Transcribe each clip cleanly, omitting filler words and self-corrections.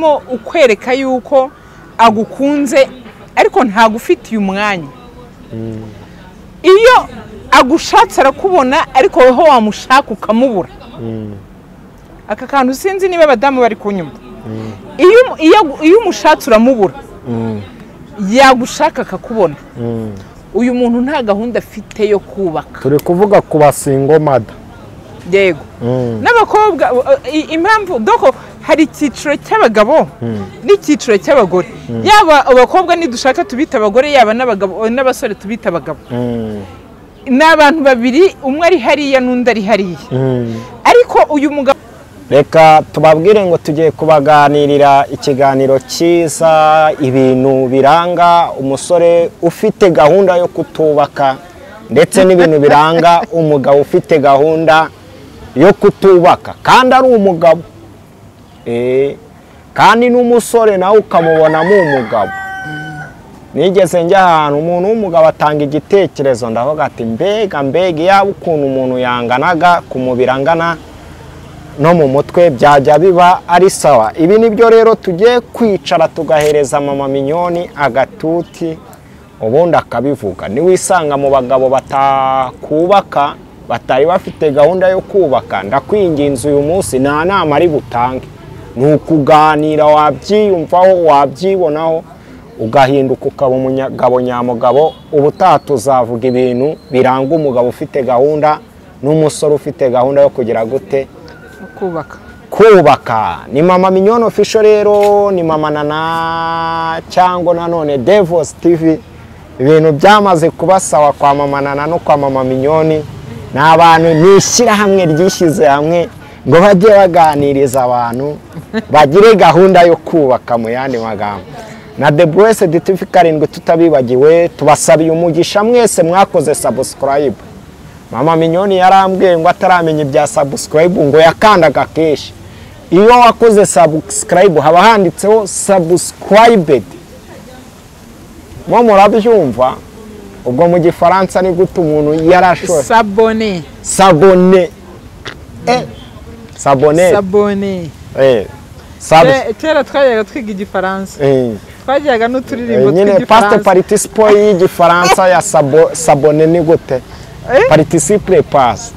arimo ukwereka yuko agukunze ariko ntagufitiye umwanya. Iyo agushatse arakubona ariko weho wamushaka ukamubura. Aka kantu sinzi niba abadamu bari kunyumva. Iyo umushatse uramubura yagushaka akakubona. Uyu muntu nta gahunda afite yo kubaka. Turi kuvuga ku basingomada. Yego. N'abakobwa impamvu doko hari icyiciro cy'abagabo n'icyiciro cy'abagore. Yaba abakobwa nidushaka tubita abagore, yaba n'abagabo n'abasore tubita abagabo. N'abantu babiri, umwe ari hariya n'undi ari hariya. Ariko uyu mugabo reka tubabwire ngo tugiye kubaganirira ikiganiro cyiza, ibintu biranga umusore ufite gahunda yo kutubaka ndetse n'ibintu biranga umugabo ufite gahunda yo kutubaka kandi ari umugabo. Kandi n'umusore nawe ukamubonamo umugabo. Nigeze njya ahantu umuntu w'umugabo atanga igitekerezo, ndavuga ati mbega yaba ukuntu umuntu yanganaga ku mubiri angana no mu mutwe byajya biba ari sawa. Ibi nibyo rero tugiye kwicara tugahereza mama Mignone agatuti ubundi akabivuga. Niwisanga mu bagabo batakubaka, batari bafite gahunda yo kubaka, ndakwinginze uyu munsi nta nama ari butange. Ni ukuganira, wabyiyumvaho, wabyibonaho, ugahinduka ukaba umugabo nyamugabo. Ubutaha tuzavuga ibintu biranga umugabo ufite gahunda n'umusore ufite gahunda yo kugira gute kubaka. Ni mama Mignone official rero, ni mama Nana cyangwa nanone Devos TV. Ibintu byamaze kubasawa kwa mama Nana no kwa mama Mignone. N'abantu nishyira hamwe ryishyize hamwe ngo bajye baganiriza abantu bagire gahunda yo kubaka. Mu yandi magambo na The Blessed TV karindwi tutabibagiwe, tubasabiye umugisha mwese mwakoze subscribe. Mama Mignone yarambwiye ngo ataramenya ibya subscribe ngo yakandaga keshi. Iyo wakoze subscribe haba handitseho subscribed. Murabyumva? Ubwo mu gifaransa ni gute umuntu yarashoye? Sabone. Kera twajyaga twiga igifaransa. Twajyaga n'uturirimbo tw'igifaransa. Past participle y'igifaransa ya sabone ni gute? Participle pass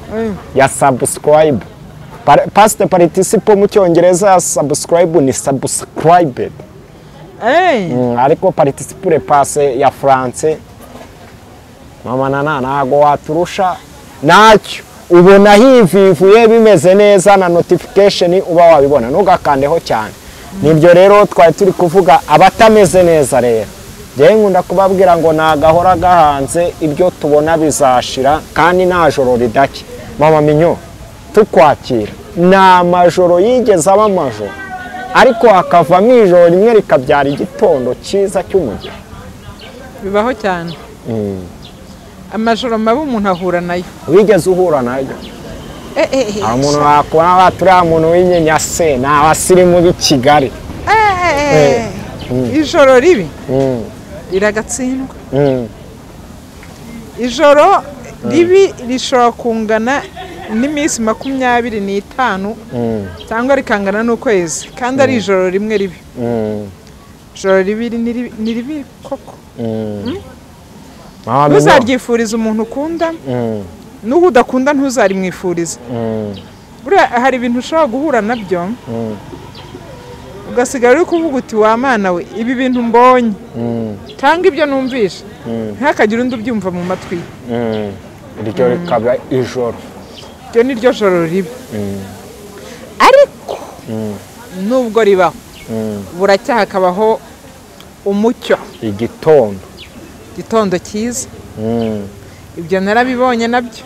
ya subscribe. Past participle mu cyongereza ya subscribe ni subscribed. Ariko participle pass ya France mama Nana ntago waturusha nacyo. Ubona hivivuye bimeze neza na notification uba wabibona, ntugakandeho cyane. Nibyo rero twari turi kuvuga abatameze neza rero. Njye nkunda kubabwira ngo nagahora gahanze, ibyo tubona bizashira kandi nta joro ridake. Mama Mignone tukwakira. Nta majoro yigeze aba amajoro, ariko hakavamo ijoro rimwe rikabyara igitondo cyiza cy'umugisha. Bibaho cyane. Amajoro mabi umuntu ahura nayo. Wigeze uhura nayo? Umuntu wakubona baturiya muntu w'inyenyase ni abasirimu b'i Kigali. Ijoro ribi iragatsindwa. Ijoro ribi rishobora kungana n'iminsi 25 cyangwa rikangana n'ukwezi, kandi ari ijoro rimwe ribi. Ijoro ribi ni ribi koko. Ntuzaryifuriza umuntu ukunda, n'uwo udakunda ntuzarimwifuriza. Buriya hari ibintu ushobora guhura nabyo ugasigara uri kuvuga uti wa mana we, ibi bintu mbonye cyangwa ibyo numvisha ntihakagire undi ubyumva mu matwi. Iryo rikaba ijoro. Iryo ni ryo joro ribi. Ariko nubwo ribaho buracyaha hakabaho umucyo, igitondo cyiza. Ibyo narabibonye nabyo.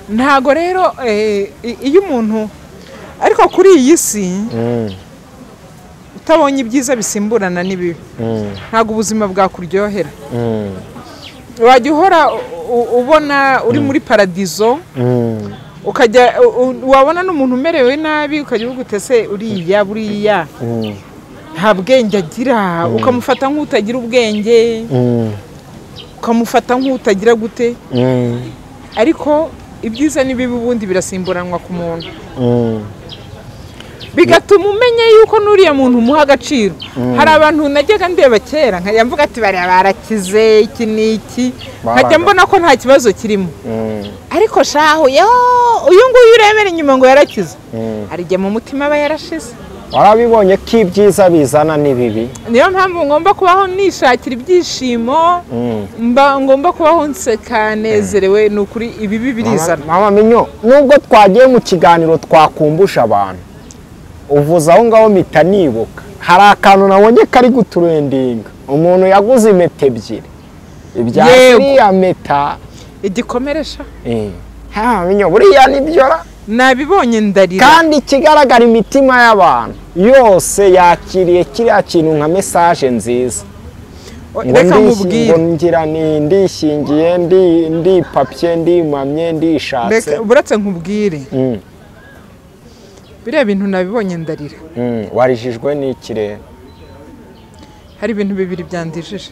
Ntago rero iyo umuntu ariko kuri iyi si utabonye ibyiza bisimburana n'ibibi, ntago ubuzima bwakuryohera. Wajya uhora ubona uri muri paradizo, ukajya wabona n'umuntu umerewe nabi ukajya ugutese uriya buriya nta bwenge agira, ukamufata nk'utagira ubwenge, ukamufata nk'utagira gute. Ariko ibyiza n'ibibi ubundi birasimburanwa ku muntu. bigatuma umenya yuko n'uriya muntu umuha agaciro. Hari abantu najyaga ndeba kera nkajya mvuga ati bariya barakize iki n'iki, nkajya mbona ko nta kibazo kirimo, ariko shaho uyu nguyu urebera inyuma ngo yarakize, hari igihe mu mutima aba yarashize. warabibonye ko ibyiza bizana n'ibibi, niyo mpamvu ngomba kubaho nishakira ibyishimo, ngomba kubaho nseka nezerewe. Ni ukuri ibibi birizana. Mama Minyo, nubwo twagiye mu kiganiro twakumbusha abantu, uvuze aho ngaho mpita nibuka hari akantu nabonye kari guturendinga, umuntu yaguze impeta ebyiri, ibya iriya meta igikomeresha. Minyo buriya nibyora nabibonye ndarira, kandi ikigaragara imitima y'abantu yose yakiriye kiriya kintu nka message nziza. Reka mubwire ngira ni ndishingiye ndi papye ndimamye ndishatse. Buretse nkubwire biriya bintu nabibonye ndarira. Warijijwe n'ikirere. Hari ibintu bibiri byandijije.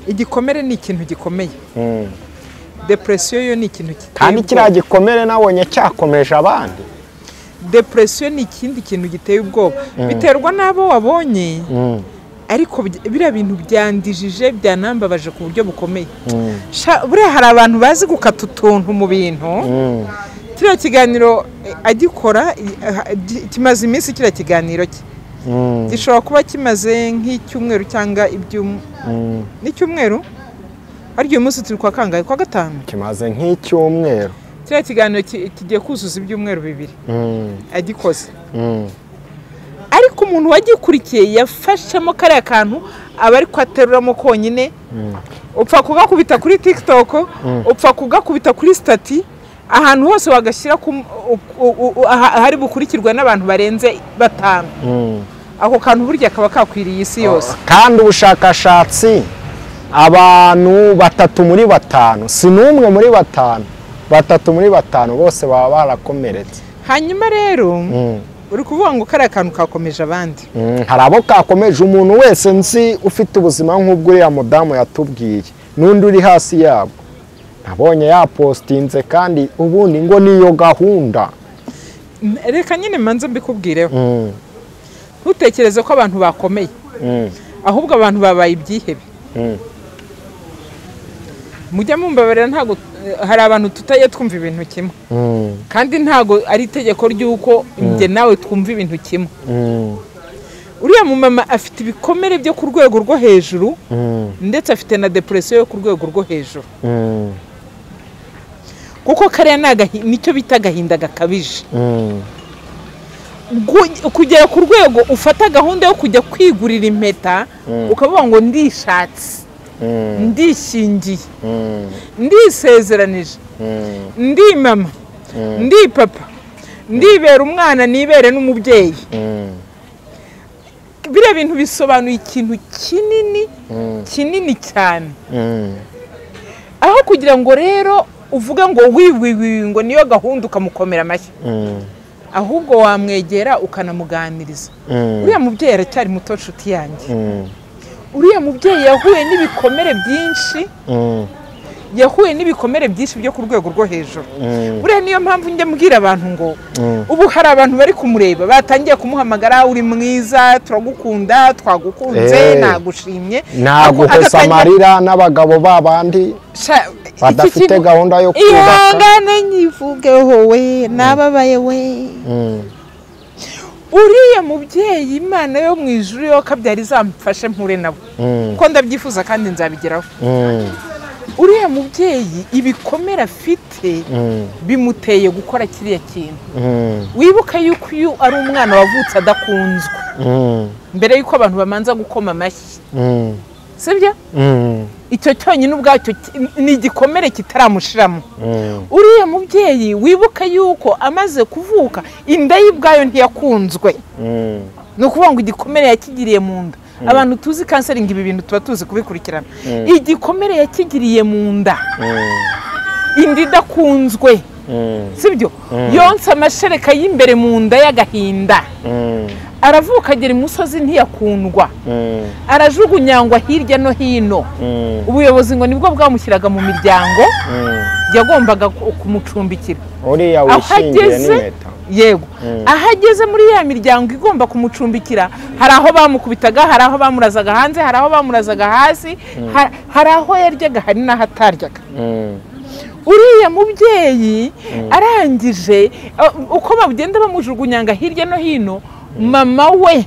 Igikomere ni ikintu gikomeye, depression yo ni ikintu kiteye, kandi kiriya gikomere nabonye cyakomeje abandi. Depression ni ikindi kintu giteye ubwoba, biterwa n'abo wabonye, ariko biriya bintu byandijije byanambabaje ku buryo bukomeye. Buriya hari abantu bazi gukata utuntu mu bintu. Kiriya kiganiro agikora kimaze iminsi, kiriya kiganiro cye gishobora kuba kimaze nk'icyumweru cyangwa n'icyumweru. Ari uyu munsi turi kwa kangahe? Kwa gatanu. Kimaze nk'icyumweru. Kiriya kiganiro kigiye kuzuza ibyumweru bibiri agikoze. Ariko umuntu wagikurikiye yafashemo kariya kantu aba ari kwateruramo konyine. Upfa kugakubita kuri TikTok, upfa kugakubita kuri stati, ahantu hose wagashyira hari bukurikirwa n'abantu barenze 5. Ako kantu burya kaba kakwiriye isi yose. Kandi ubushakashatsi abantu 3 muri 5, si n'umwe muri 5, 3 muri 5 bose baba barakomeretse. Hanyuma rero uri kuvuga ngo kariya kantu kakomeje abandi. Hari abo kakomeje. Umuntu wese nzi ufite ubuzima nk'ubwo uriya mudamu yatubwiye, n'undi uri hasi yabo, nabonye yapostinze, kandi ubundi ngo niyo gahunda. Reka nyine manze mbikubwireho. Ntutekereze ko abantu bakomeye, ahubwo abantu babaye ibyihebe. Mujya mumbabarira, ntago hari abantu tutaye twumva ibintu kimwe, kandi ntago ari itegeko ry'uko njye nawe twumva ibintu kimwe. Uriya mumama afite ibikomere byo ku rwego rwo hejuru, ndetse afite na depression yo ku rwego rwo hejuru, kuko kariya nicyo bita agahinda gakabije. Kugera ku rwego ufata gahunda yo kujya kwigurira impeta, ukavuga ngo ndishatse, ndishingiye, ndisezeranije, ndi mama, ndi papa, ndibera umwana, nibere n'umubyeyi. Biriya bintu bisobanuye ikintu kinini cyane. Aho kugira ngo rero uvuga ngo ngo niyo gahunda ukamukomera amashyi, ahubwo wamwegera ukanamuganiriza. Uriya mubyeyi aracyari muto, nshuti yanjye. Uriya mubyeyi yahuye n'ibikomere byinshi, yahuye n'ibikomere byinshi byo ku rwego rwo hejuru. Buriya niyo mpamvu njya mbwira abantu ngo ubu hari abantu bari kumureba batangiye kumuhamagara, uri mwiza, turagukunda, twagukunze, nagushimye, naguhesa amarira, n'abagabo babandi badafite gahunda yo kubaka. Ihangane nyivugeho we, nababaye we. Uriya mubyeyi Imana yo mu ijuru yo kabyari zamfashe mpure nabo, ko ndabyifuza kandi nzabigeraho. Uriya mubyeyi ibikomera afite bimuteye gukora kiriya kintu. Wibuka yuko uyu ari umwana wavutse adakunzwe, mbere yuko abantu bamanza gukoma amashyi, sibyo? Icyo cyonyine ubwacyo ni igikomere kitaramushiramo. Uriya mubyeyi wibuka yuko amaze kuvuka inda y'ubwayo ntiyakunzwe, ni ukuvuga ngo igikomere yakigiriye mu nda. Abantu tuzi kanseringi ibi bintu tuba tuzi kubikurikirana. Igikomere yakigiriye mu nda, inda idakunzwe, sibyo? Yonsa amashereka y'imbere mu nda y'agahinda, aravuka agera imusozi ntiyakundwa, arajugunyangwa hirya no hino. Ubuyobozi ngo nibwo bwamushyiraga mu miryango yagombaga kumucumbikira. Uriya wishingiye n'impeta, yego aho ageze muri ya miryango igomba kumucumbikira hari aho bamukubitaga hari aho bamurazaga hanze hari aho bamurazaga hasi hari aho yaryaga hari n'aho ataryaga uriya mubyeyi arangije uko bagenda bamujugunyanga hirya no hino mama we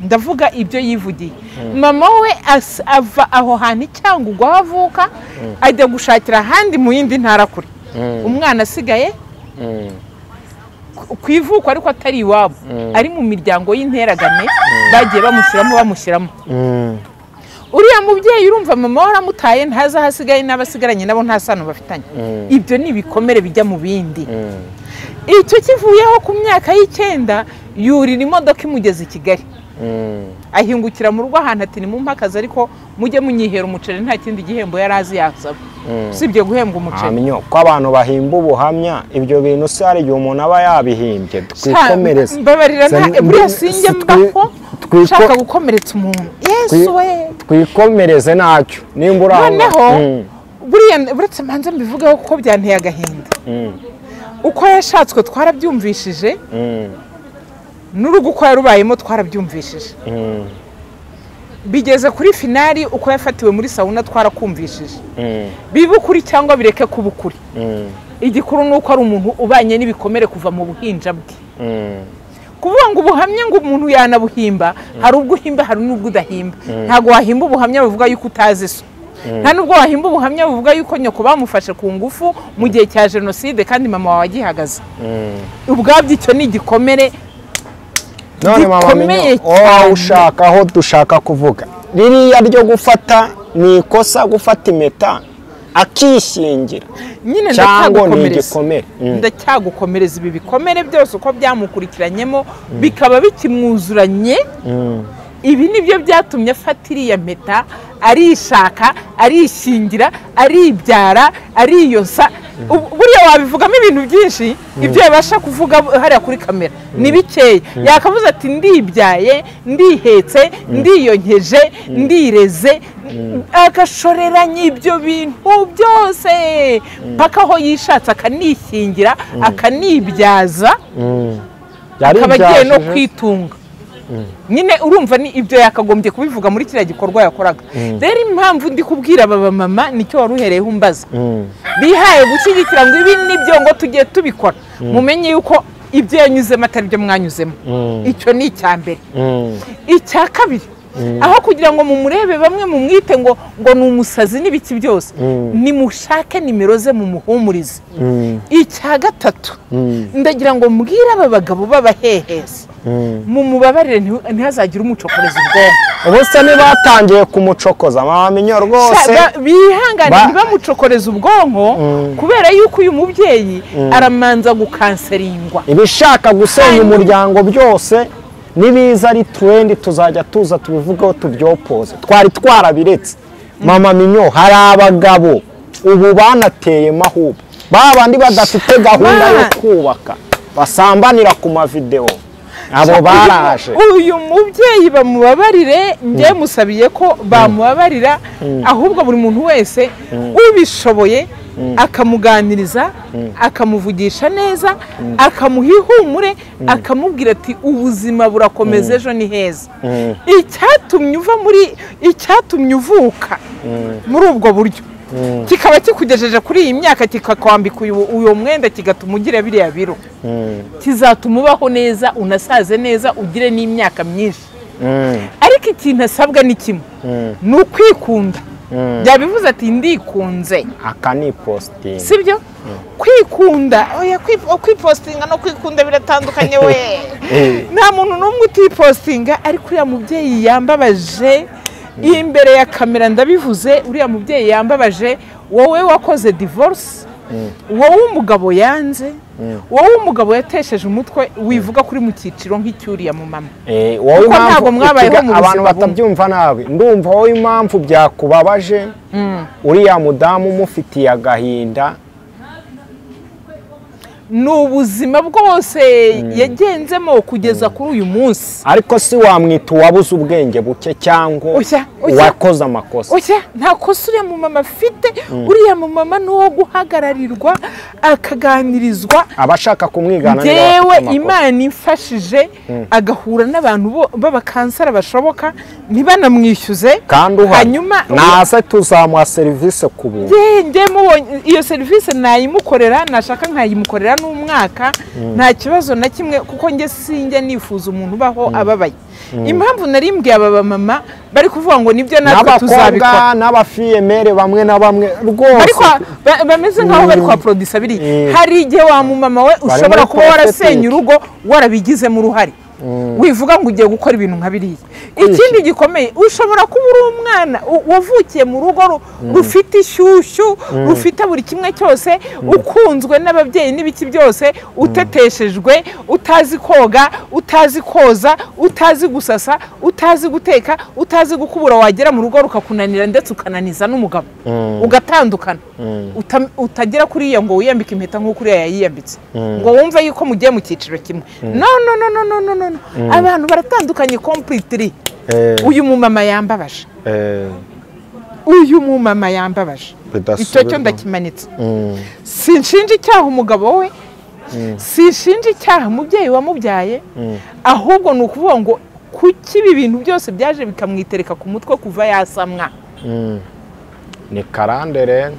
ndavuga ibyo yivugiye mama we ava aho hantu Icyangugu aho avuka ajya gushakira ahandi mu yindi ntara kure umwana asigaye ku ivuko ariko atari iwabo ari mu miryango y'interagane bagiye bamushyiramo uriya mubyeyi urumva mama waramutaye ntaza hasigaye n'abasigaranye nabo nta sano bafitanye ibyo ni ibikomere bijya mu bindi icyo kivuyeho ku myaka y'9 yurira imodoka imugeze i Kigali ahingukira mu rugo ahantu ati ni mu mpakazi ariko mujye munyihera umuceri nta kindi gihembo yari azi yasaba sibye guhembwa umuceri ko abantu bahimba ubuhamya ibyo bintu se hari igihe umuntu aba yabihimbye twikomereze mbabarira buriya sinjye mbaho ushaka gukomeretsa umuntu yesu we twikomereze ntacyo nimba urangwa noneho buriya buretse mbanze mbivugeho kuko byanteye agahinda uko yashatswe twarabyumvishije n'urugo uko yarubayemo twarabyumvishije bigeze kuri finali uko yafatiwe muri sauna twarakumvishije bibukuri cyangwa bireke kubukuri igikuru nuko ari umuntu ubanye n'ibikomere kuva mu buhinja bwe kuvuga ngo ubuhamya ngo umuntu yanabuhimba hari ubwo uhimba hari n'ubwo udahimba ntago wahimba ubuhamya buvuga yuko utazi so nta nubwo wahimba ubuhamya buvuga yuko nyoko bamufashe ku ngufu mu gihe cya jenoside kandi mama wawe agihagaze ubwabyo icyo ni igikomere none mama minyo ushaka aho dushaka kuvuga ririya ryo gufata ni ikosa gufata impeta akishingira nyine ndacyagukomereza ibi bikomere byose uko byamukurikiranyemo bikaba bikimwuzuranye ibi nibyo byatumye afata iriya mpeta arishaka arishingira aribyara ariyosa buriya wabivugamo ibintu byinshi ibyo yabasha kuvuga hariya kuri kamera ni bikeya yakavuze ati ndibyaye ndihetse ndiyonkeje ndireze agashoreranya ibyo bintu byose mpaka aho yishatse akanishingira akanibyaza akaba agiye no kwitunga nyine urumva ni ibyo yakagombye kubivuga muri kiriya gikorwa yakoraga rero impamvu ndi kubwira aba mama nicyo wari uhereyeho umbaza bihaye gushyigikira ngo ibi nibyo ngo tugiye tubikora mumenye yuko ibyo yanyuzemo atari byo mwanyuzemo icyo ni icya mbere icya kabiri aho kugira ngo mumurebe bamwe mumwite ngo ni umusazi n'ibiki byose nimushake nimero ze mumuhumurize icya gatatu ndagira ngo mbwire aba bagabo b'abahehesi mumubabarire ntihazagire umucokoreza ubwonko ubuse nibatangiye kumucokoza mama minyo rwose bihangane ntibamucokoreza ubwonko kubera yuko uyu mubyeyi aramanza gukanseringwa ibishaka gusenya umuryango byose nibiza ari trend tuzajya tuza tubivugaho tubyopoze twari twarabiretse mama minyo hari abagabo ubu banateye mahubwo babandi badafite gahunda yo kubaka basambanira ku mavideo abo baraje uyu mubyeyi bamubabarire njye musabiye ko bamubabarira ahubwo buri muntu wese ubishoboye akamuganiriza akamuvugisha neza akamuha ihumure akamubwira ati ubuzima burakomeza ejo ni heza icyatumye uvuka muri ubwo buryo kikaba kikugejeje kuri iyi myaka kikakwambika uyu mwenda kigatuma ugira biriya biro kizatuma ubaho neza unasaze neza ugire n'imyaka myinshi ariko ikintu asabwa ni kimwe ni ukwikunda byabivuze ati ndikunze akanipostinga sibyo kwikunda oya kwipostinga no kwikunda biratandukanye we nta muntu n'umwe utipostinga ariko uriya mubyeyi yambabaje imbere ya kamera ndabivuze uriya mubyeyi yambabaje wowe wakoze divorce wowe umugabo yanze wowe umugabo yatesheje umutwe wivuga kuri mu cyiciro nk'icyuriya mu mama wowe impamvu abantu batabyumva nabi ndumva wowe impamvu byakubabaje uriya mudamu umufitiye agahinda ni ubuzima bwose yagenzemo kugeza kuri uyu munsi. ariko si wamwita uwabuze ubwenge buke cyangwa uwakoze amakosa. nta kosa uriya mumama afite. uriya mumama ni uwo guhagararirwa akaganirizwa. abashaka kumwigana yewe Imana imfashije agahura n'abantu b'abakansara bashoboka ntibanamwishyuze, kandi hanyuma naze tuzamuha serivisi ku buntu. iyo serivisi nayimukorera, nashaka nkayimukorera n'umwaka nta kibazo na kimwe, kuko njye sinjye nifuza umuntu ubaho ababaye. impamvu narimbwiye aba bamama bari kuvuga ngo nibyo natwe tuzabikora, n'abafiyemere bamwe na bamwe rwose bameze nk'aho bari kwa producer biri. hari igihe wa mumama we ushobora kuba warasenye urugo warabigizemo uruhare, wivuga ngo ugiye gukora ibintu nka biriya. ikindi gikomeye, ushobora kuba uri umwana wavukiye mu rugo rufite ishyushyu, rufite buri kimwe cyose, ukunzwe n'ababyeyi n'ibiki byose, uteteshejwe, utazi koga, utazi koza, utazi gusasa, utazi guteka, utazi gukubura, wagera mu rugo rukakunanira ndetse ukananiza n'umugabo ugatandukana. utagera kuri iyo ngo wiyambike impeta nk'uko uriya yayiyambitse, ngo wumve yuko mugiye mu cyiciro kimwe. no abantu baratandukanye completely. uyu mumama yambabaje, icyo cyo ndakimanitse. sinshinja icyaha umugabo we, sinshinja icyaha umubyeyi wamubyaye, ahubwo ni ukuvuga ngo kuki ibi bintu byose byaje bikamwitereka ku mutwe kuva yasamwa. ni karande rero,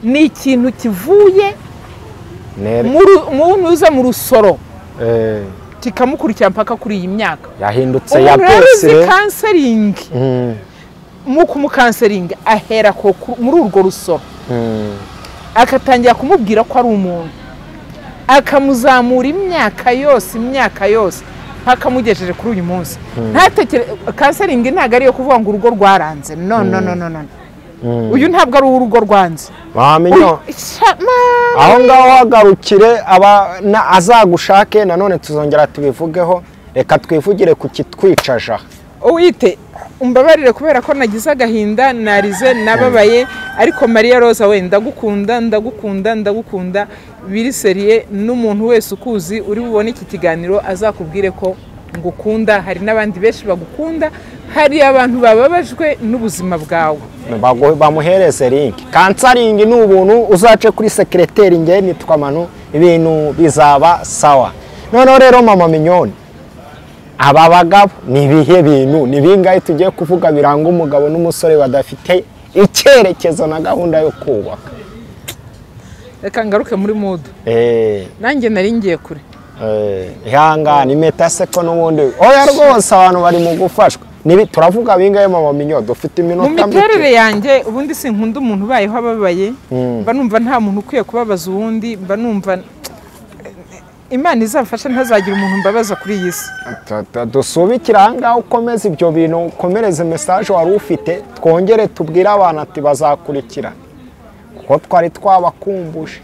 ni ikintu kivuye mu rusoro kikamukurikira mpaka kuri iyi myaka. yahindutse yapesire kanseringi. mu kumukanseringa ahera muri urwo rusoro, akatangira kumubwira ko ari umuntu, akamuzamura imyaka yose mpaka amugejeje kuri uyu munsi. kanseringi ntabwo ariyo kuvuga ngo urugo rwaranze. no uyu ntabwo ari urugo rwanze. aho ngaho hagarukire azagushake, nanone tuzongera tubivugeho. reka twivugire ku kitwicaje aha. uwite umbabarire kubera ko nagize agahinda, narize, nababaye, ariko Maria Rosa we ndagukunda biri seriye. n'umuntu wese ukuzi uri bubone iki kiganiro azakubwire ko ngukunda. hari n'abandi benshi bagukunda, hari abantu bababajwe n'ubuzima bwawe. bamuhereze link. kansaringi ni ubuntu, uzace kuri secretary nge nitwa Manu, ibintu bizaba sawa. noneho rero mama Mignone, aba bagabo ni ibihe bintu, ni bingahe tugiye kuvuga biranga umugabo n'umusore badafite icyerekezo na gahunda yo kubaka? reka ngaruke muri mood. nanjye nari ngiye kure. ihangane impeta se ko n'ubundi oya rwose abantu bari mu gufashwa. turavuga bingahe mama Mignone? dufite iminota mike. mu miterere yanjye ubundi sinkunda umuntu ubayeho ababaye. mba numva nta muntu ukwiye kubabaza uwundi. mba numva Imana izamfasha ntazagira umuntu mbabaza kuri iyi si. dusubikira aha ngaha ukomeze ibyo bintu, ukomereze message wari ufite, twongere tubwire abantu ati bazakurikira kuko twari twabakumbuje.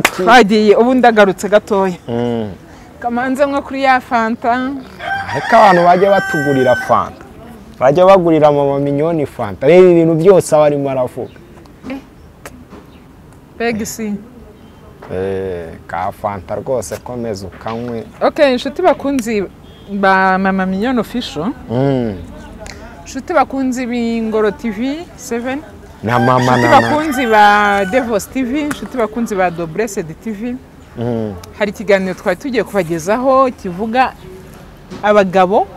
twagiye ubu ndagarutse gatoya. kamanze nko kuri ya fanta. ariko abantu bajya batugurira fanta, bajya bagurira mama Mignone fanta. reba ibintu byose abarimo aravuga. begisi ka fanta rwose komeza ukanywe. inshuti bakunzi ba mama Mignone official, inshuti bakunzi b'Ingoro TV 7, na mama inshuti bakunzi ba Devos TV, inshuti bakunzi ba Do Blessed TV, hari ikiganiro twari tugiye kubagezaho kivuga abagabo,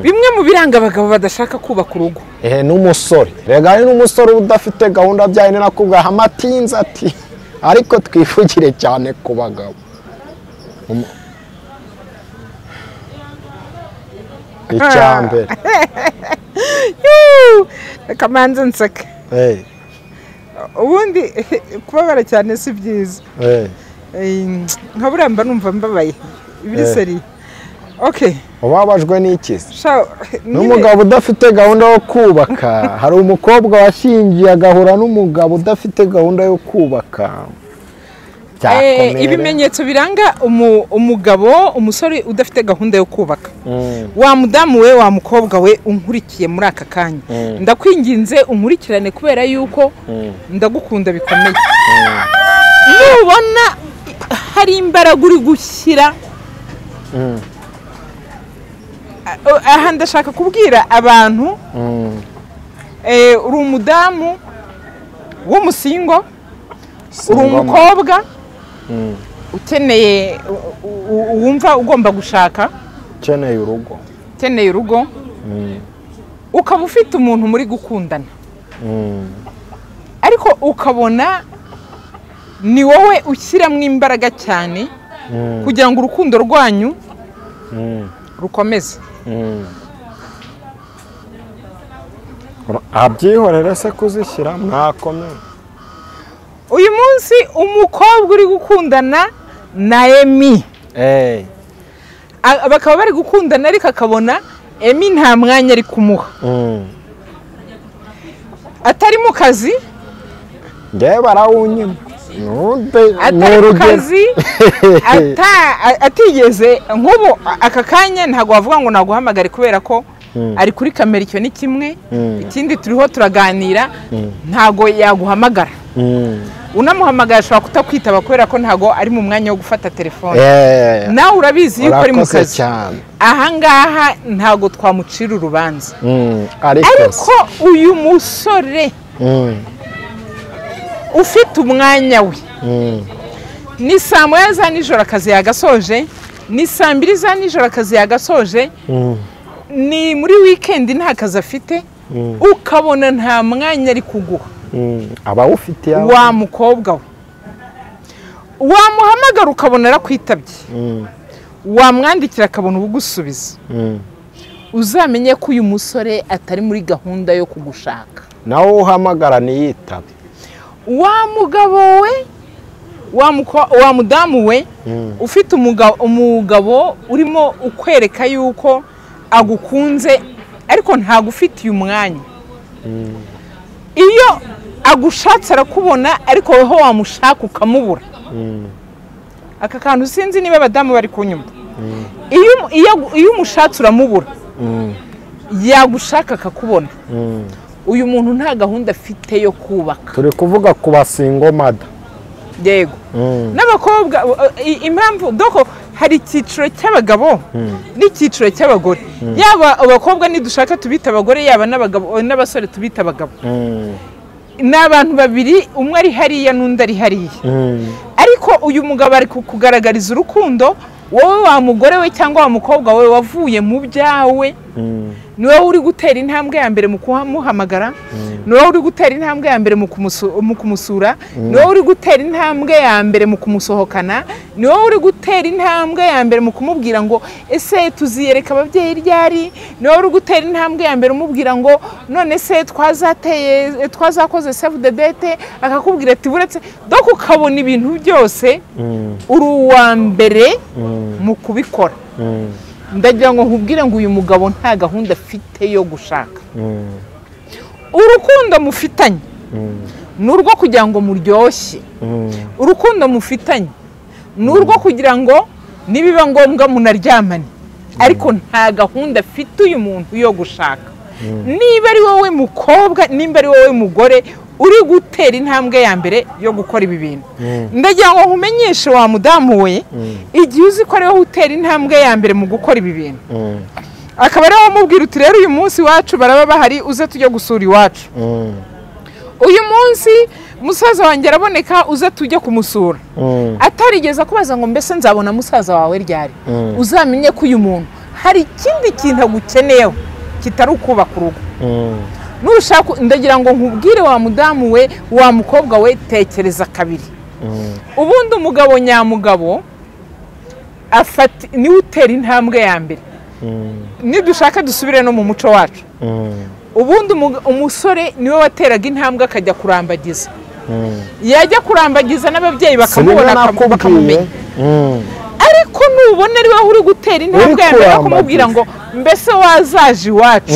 bimwe mu biranga abagabo badashaka kubaka urugo. n'umusore, rega ari n'umusore udafite gahunda byaye nakubwa hamatinze ati ariko twifugire cyane ku bagabo. icyambere kamanze nseke. ubundi kubabara cyane si byiza. nka buriya mba numva mbabaye ibiri seri. ubabajwe n'iki? n'umugabo udafite gahunda yo kubaka. hari umukobwa washingiye agahura n'umugabo udafite gahunda yo kubaka. ibimenyetso biranga umugabo umusore udafite gahunda yo kubaka. Wa mudamu we wa mukobwa we unkurikiye muri aka kanya ndakwinginze unkurikirane kubera yuko ndagukunda bikomeye. Nubona hari imbaraga uri gushyira aha ndashaka kubwira abantu uri umudamu w'umusingo, uri umukobwa ukeneye wumva ugomba gushaka, ukeneye urugo ukaba ufite umuntu muri gukundana ariko ukabona ni wowe ushyiramo imbaraga cyane kugira ngo urukundo rwanyu rukomeze. abyihorera se kuzishyira mwakomeye. Uyu munsi umukobwa uri gukundana na Emi bakaba bari gukundana ariko akabona Emi nta mwanya ari kumuha, atari mu kazi, ngewe barawunyima atari mu kazi atigeze nk'ubu aka kanya ntabwo wavuga ngo naguhamagare kubera ko ari kuri kamera, icyo ni kimwe. Ikindi turiho turaganira ntago yaguhamagara, unamuhamagara ashobora kutakwitaba kubera ko ntago ari mu mwanya wo gufata telefone. Nawe urabizi yuko ari mu kazi. Ahangaha ntago twamucira urubanza, ariko uyu musore ufite umwanya we ni saa moya za nijoro akazi yagasoje, ni saa mbiri za nijoro akazi yagasoje, ni muri weekend nta kazi afite, ukabona nta mwanya ari kuguha. abawufite wa mukobwa we wamuhamagara ukabona arakwitabye, wamwandikira akabona ubugusubiza, uzamenye ko uyu musore atari muri gahunda yo kugushaka. nawe uhamagara niyitabe. Wa mugabo we wa mudamu we ufite umugabo urimo ukwereka yuko agukunze ariko ntagufitiye umwanya, iyo agushatse arakubona ariko weho wamushaka ukamubura. Aka kantu sinzi niba abadamu bari kunyumva. Iyo umushatse uramubura yagushaka akakubona, uyu muntu nta gahunda afite yo kubaka. Turi kuvuga ku basingo mada. Yego. N'abakobwa impamvu doko hari icyiciro cy'abagabo n'icyiciro cy'abagore. Yaba abakobwa nidushaka tubita abagore, yaba n'abagabo n'abasore tubita abagabo. N'abantu babiri, umwe ari hariya n'undi ari hariya. Ariko uyu mugabo ari kukugaragariza urukundo, wowe wa mugore we cyangwa wa mukobwa we wavuye mu byawe, niwe uri gutera intambwe ya mbere mu kumuhamagara, niwe uri gutera intambwe ya mbere mu kumusura, niwe uri gutera intambwe ya mbere mu kumusohokana, niwe uri gutera intambwe ya mbere mu kumubwira ngo ese tuziyereka ababyeyi ryari, niwe uri gutera intambwe ya mbere umubwira ngo none se twazakoze save the date, akakubwira ati buretse doko ukabona ibintu byose uri uwa mbere mu kubikora. Ndagira ngo nkubwire ngo uyu mugabo nta gahunda afite yo gushaka. Urukundo mufitanye n'urwo kugira ngo muryoshye, urukundo mufitanye n'urwo kugira ngo nibiba ngombwa munaryamane, ariko nta gahunda afite uyu muntu yo gushaka. Niba ari wowe mukobwa, nimba ari wowe mugore uri gutera intambwe ya mbere yo gukora ibi bintu, ndagira ngo nkumenyeshe wa mudamu we, igihe uzi ko ari wowe utera intambwe ya mbere mu gukora ibi bintu, akaba ari wowe umubwira uti rero uyu munsi wacu baraba bahari uze tujye gusura iwacu, uyu munsi musaza wanjye araboneka uze tujye kumusura, atarigeze akubaza ngo mbese nzabona musaza wawe ryari, uzamenye ko uyu muntu hari ikindi kintu agukeneyeho kitari ukubaka urugo. Nushaka ndagira ngo nkubwire wa mudamu we wa mukobwa we, tekereza kabiri. Ubundi umugabo nyamugabo afata ni utera intambwe ya mbere. Nidushaka dusubire no mu muco wacu. Ubundi umusore niwe wateraga intambwe akajya kurambagiza. Yajya kurambagiza n'ababyeyi bakamubona bakamumenya. Ariko nubona ari wowe uri gutera intambwe ya mbere kumubwira ngo mbese wazaje iwacu,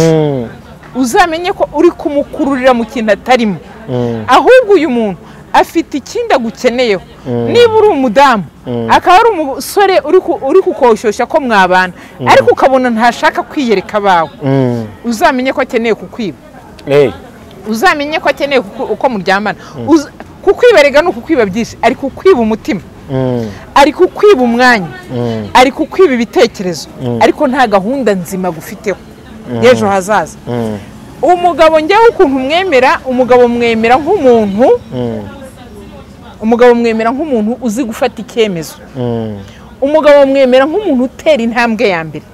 uzamenye ko uri kumukururira mu kintu atarimo. Ahubwo uyu muntu afite ikindi agukeneyeho. niba uri umudamu akaba ari umusore uri kukoshyushya ko mwabana ariko ukabona ntashaka kwiyereka abawe uzamenye ko akeneye kukwiba uzamenye ko akeneye uko muryamana kukwiberega ni ukukwiba byinshi ari kukwiba umutima ari kukwiba umwanya ari kukwiba ibitekerezo ariko nta gahunda nzima gufiteho y'ejo hazaza umugabo njyewe ukuntu mwemera umugabo mwemera nk'umuntu uzi gufata icyemezo umugabo mwemera nk'umuntu utera intambwe ya mbere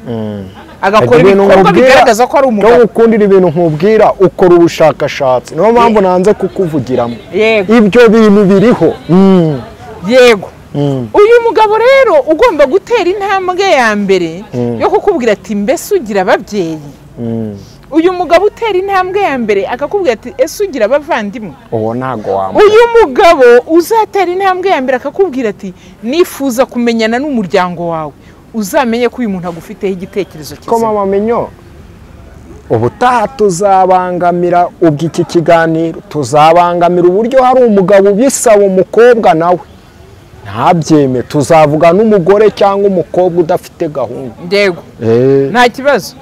agakora ibikorwa bigaragaza ko ari umugabo no gukundira ibintu nkubwira ukora ubushakashatsi niyo mpamvu nanze kukuvugiramo ibyo bintu biriho yego uyu mugabo rero ugomba gutera intambwe ya mbere yo kukubwira ati mbese ugira ababyeyi uyu mugabo utera intambwe ya mbere akakubwira ati ese ugira abavandimwe uwo ntago wambaye uyu mugabo uzatera intambwe ya mbere akakubwira ati nifuza kumenyana n'umuryango wawe uzamenye ko uyu muntu agufiteho igitekerezo cyiza ko mama menyo ubutaha tuzabangamira ubw'iki kiganiro tuzabangamira uburyo hari umugabo ubisaba umukobwa nawe ntabyeme tuzavuga n'umugore cyangwa umukobwa udafite gahunda yego nta kibazo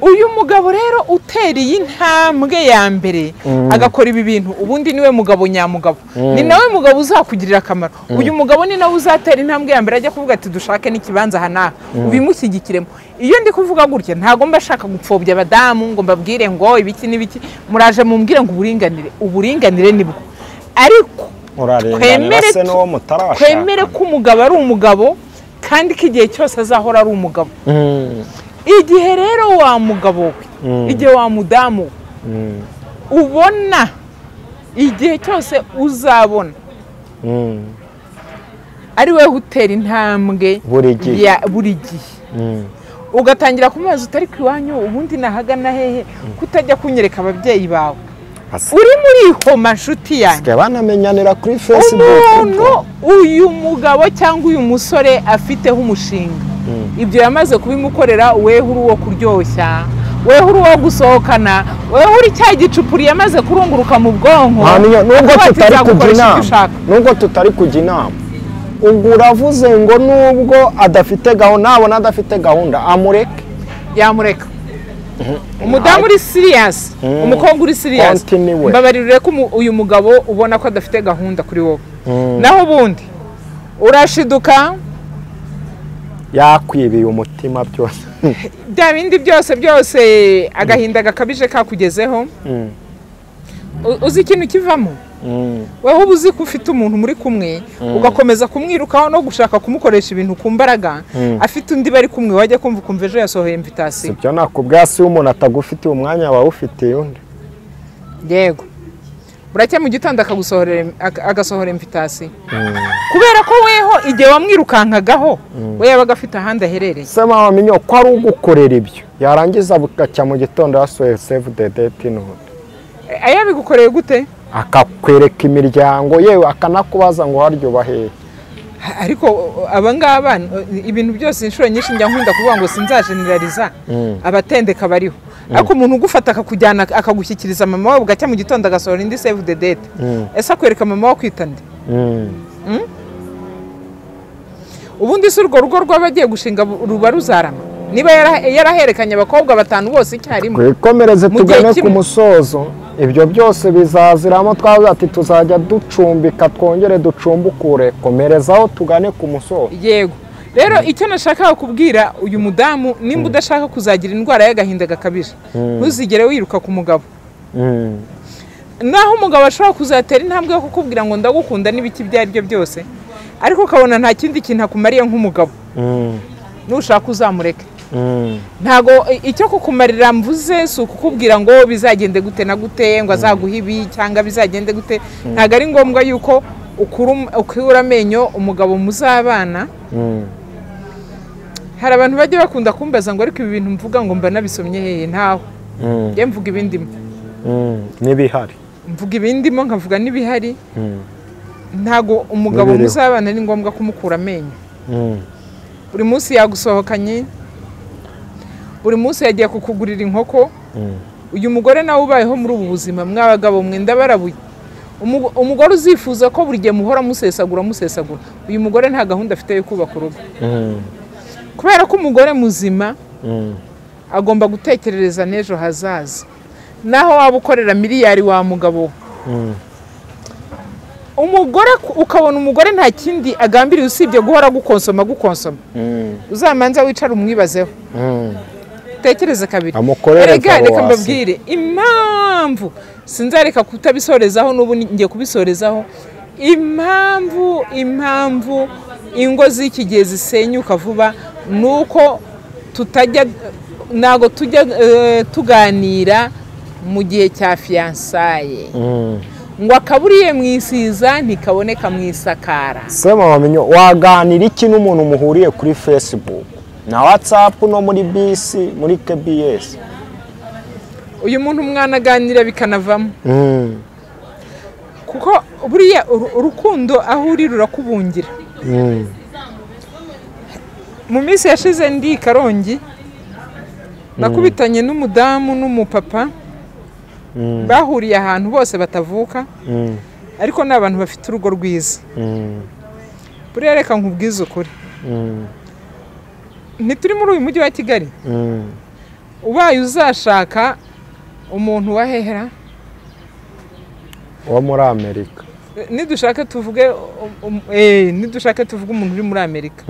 uyu mugabo rero uteriye intambwe ya mbere agakora ibi bintu ubundi niwe mugabo nyamugabo ni nawe mugabo uzakugirira akamaro uyu mugabo ni nawe uzatera intambwe ya mbere ajya kuvuga ati dushake n'ikibanza aha n'aha ubimushyigikiremo iyo ndi kuvuga gutya ntabwo mba shaka gupfobya abadamu ngo mbabwire ngo ibiki n'ibiki muraje mumbwire ngo uburinganire nibwo ariko twemere ko umugabo ari umugabo kandi ko igihe cyose azahora ari umugabo igihe rero wa mugabo we igihe wa mudamu ubona igihe cyose uzabona ari we utera intambwe buri gihe ugatangira kumubaza utari ku iwanyu ubundi nahagana hehe kutajya kunyereka ababyeyi bawe uri muri homa nshuti yanjye banamenyanira kuri Facebook uyu mugabo cyangwa uyu musore afiteho umushinga ibyo yamaze kubimukorera weho uri uwo kuryoshya weho uri uwo gusohokana weho uri cya gicupuri yamaze kurunguruka mu bwonko nubwo tutari kujya inama ubwo uravuze ngo nubwo adafite gahunda nabona adafite gahunda amureke yamureka umudamu uri siriyasi umukobwa uri siriyasi mbabaririre ko uyu mugabo ubona ko adafite gahunda kuri wowe naho ubundi urashiduka yakwibiye umutima byose bya bindi byose agahinda gakabije kakugezeho uzi ikintu kivamo wowe uba uzi ko ufite umuntu muri kumwe ugakomeza kumwirukaho no gushaka kumukoresha ibintu ku mbaraga afite undi bari kumwe wajya kumva ukumva ejo yasohoye invitasiyo sibyo nakubwira si umuntu atagufitiye umwanya wawufitiye undi yego buracya mu gitondo agasohora invitasiyo kubera ko weho igihe wamwirukankagaho we yabaga afite ahandi aherereye se mama menyo ko ari ugukorera ibyo yarangiza bugacya mu gitondo yasohoye save the date n'ubundi ayabigukoreye gute akakwereka imiryango yewe akanakubaza ngo haryo baheye ariko abangaba ibintu byose inshuro nyinshi njya nkunda kuvuga ngo sinzajeneraliza abatendeka bariho ariko umuntu ugufata akakujyana akagushyikiriza mama wawe bugacya mu gitondo agasohora indi save the date ese akwereka mama wawe kwitande ubundi si urwo rugo rw'abagiye gushinga ruba ruzarama niba yaraherekanye abakobwa batanu bose icyarimwe twikomereze tugane ku musozo ibyo byose bizaziramo twavuze ati tuzajya ducumbika twongere ducumbukure komerezaho tugane ku musozo yego rero icyo nashakaga kubwira uyu mudamu nimba udashaka kuzagira indwara y'agahinda gakabije ntuzigere wiruka ku mugabo naho umugabo ashobora kuzatera intambwe yo kukubwira ngo ndagukunda n'ibiki ibyo ari byo byose ariko ukabona nta kindi kintu akumariye nk'umugabo nushaka uzamureke ntago icyo kukumarira mvuze si ukukubwira ngo bizagende gute na gute ngo azaguhe ibi cyangwa bizagende gute ntago ari ngombwa yuko ukura amenyo umugabo muzabana hari abantu bajya bakunda kumbaza ngo ariko ibi bintu mvuga ngo mba nabisomye hehe ntaho njye mvuga ibindimo n'ibihari mvuga ibindimo nkavuga n'ibihari ntago umugabo muzabana ni ngombwa kumukura amenyo buri munsi yagusohokanye buri munsi yagiye kukugurira inkoko uyu mugore nawe ubayeho muri ubu buzima mwabagabo mwenda barabuye umugore uzifuza ko buri gihe muhora musesagura uyu mugore nta gahunda afite yo kubaka urugo kubera ko umugore muzima agomba gutekerereza n'ejo hazaza naho waba ukorera miliyari wa mugabo umugore ukabona umugore nta kindi agambiriye usibye guhora gukonsoma uzamanza wicara umwibazeho tekereza kabiri reka mbabwire impamvu sinzareka kutabisorezaho n'ubu ngiye kubisorezaho impamvu ingo z'iki gihe zisenyuka vuba nuko ntago tujya tuganira mu gihe cya fiyansaye ngo akaburiye mu isiza ntikaboneka mu isakara. Sema wamenyo waganira iki n'umuntu muhuriye kuri Facebook na WhatsApp no muri bisi muri KBS? Uyu muntu mwanaganira bikanavamo kuko buriya urukundo aho uri rurakubungira. Mu minsi yashize ndi Karongi nakubitanye n'umudamu n'umupapa bahuriye ahantu bose batavuka ariko n'abantu bafite urugo rwiza. Buriya reka nkubwize ukuri ntituri muri uyu mujyi wa Kigali ubaye uzashaka umuntu wahehera wo muri Amerika nidushaka tuvuge umuntu uri muri Amerika